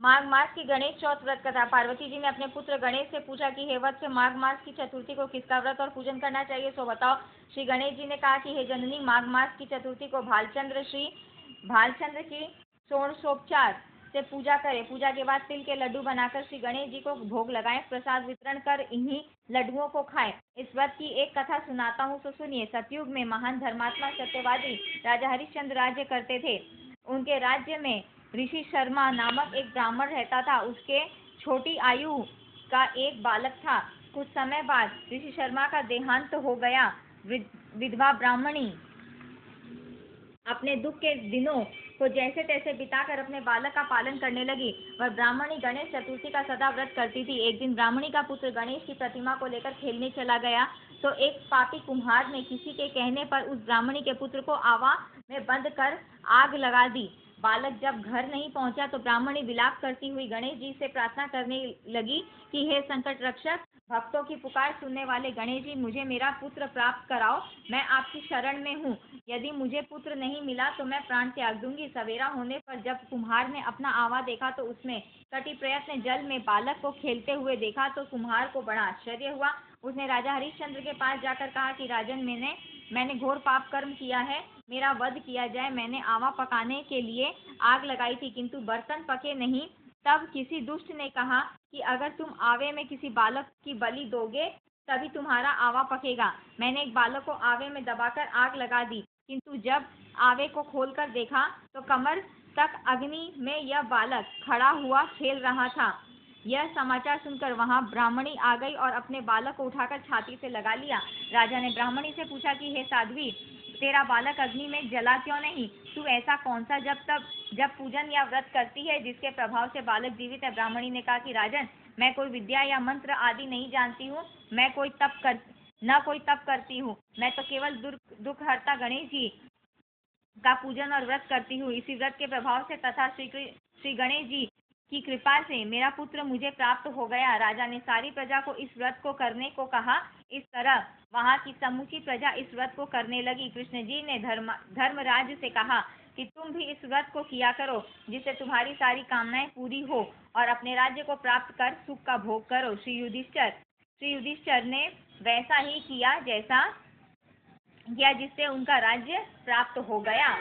माघ मास की गणेश चौथ व्रत कथा। पार्वती जी ने अपने पुत्र गणेश से पूछा कि हे वत्स, माघ मास की चतुर्थी को किसका व्रत और पूजन करना चाहिए, सो बताओ। श्री गणेश जी ने कहा कि हे जननी, माघ मास की चतुर्थी को भालचंद्र की षोडशोपचार से पूजा करें। पूजा के बाद तिल के लड्डू बनाकर श्री गणेश जी को भोग लगाएं, प्रसाद वितरण कर इन्हीं लड्डुओं को खाएं। इस व्रत की एक कथा सुनाता हूँ, सो सुनिए। सतयुग में महान धर्मात्मा सत्यवादी राजा हरिश्चंद्र राज्य करते थे। उनके राज्य में ऋषि शर्मा नामक एक ब्राह्मण रहता था। उसके छोटी आयु का एक बालक था। कुछ समय बाद ऋषि शर्मा का देहांत हो गया। विधवा ब्राह्मणी अपने दुख के दिनों को जैसे तैसे बिताकर अपने बालक का पालन करने लगी। वह ब्राह्मणी गणेश चतुर्थी का सदा व्रत करती थी। एक दिन ब्राह्मणी का पुत्र गणेश की प्रतिमा को लेकर खेलने चला गया तो एक पापी कुम्हार ने किसी के कहने पर उस ब्राह्मणी के पुत्र को आवा में बंद कर आग लगा दी। बालक जब घर नहीं पहुंचा तो ब्राह्मणी विलाप करती हुई गणेश जी से प्रार्थना करने लगी कि हे संकट रक्षक, भक्तों की पुकार सुनने वाले गणेश जी, मुझे मेरा पुत्र प्राप्त कराओ। मैं आपकी शरण में हूँ। यदि मुझे पुत्र नहीं मिला तो मैं प्राण त्याग दूंगी। सवेरा होने पर जब कुम्हार ने अपना आवा देखा तो उसमें कटी प्रयत्न जल में बालक को खेलते हुए देखा तो कुम्हार को बड़ा आश्चर्य हुआ। उसने राजा हरिश्चंद्र के पास जाकर कहा कि राजन, मैंने घोर पाप कर्म किया है, मेरा वध किया जाए। मैंने आवा पकाने के लिए आग लगाई थी किंतु बर्तन पके नहीं। तब किसी दुष्ट ने कहा कि अगर तुम आवे में किसी बालक की बलि दोगे तभी तुम्हारा आवा पकेगा। मैंने एक बालक को आवे में दबाकर आग लगा दी किंतु जब आवे को खोलकर देखा तो कमर तक अग्नि में यह बालक खड़ा हुआ खेल रहा था। यह समाचार सुनकर वहां ब्राह्मणी आ गई और अपने बालक को उठाकर छाती से लगा लिया। राजा ने ब्राह्मणी से पूछा कि हे साध्वी, तेरा बालक अग्नि में जला क्यों नहीं? तू ऐसा कौन सा जब पूजन या व्रत करती है जिसके प्रभाव से बालक जीवित है? ब्राह्मणी ने कहा कि राजन, मैं कोई विद्या या मंत्र आदि नहीं जानती हूँ। मैं कोई तप करती हूँ। मैं तो केवल दुख हरता गणेश जी का पूजन और व्रत करती हूँ। इसी व्रत के प्रभाव से तथा श्री गणेश जी की कृपा से मेरा पुत्र मुझे प्राप्त हो गया। राजा ने सारी प्रजा को इस व्रत को करने को कहा। इस तरह वहां की समूची प्रजा इस व्रत को करने लगी। कृष्ण जी ने धर्मराज से कहा कि तुम भी इस व्रत को किया करो, जिससे तुम्हारी सारी कामनाएं पूरी हो और अपने राज्य को प्राप्त कर सुख का भोग करो। श्री युधिष्ठिर ने वैसा ही किया जिससे उनका राज्य प्राप्त हो गया।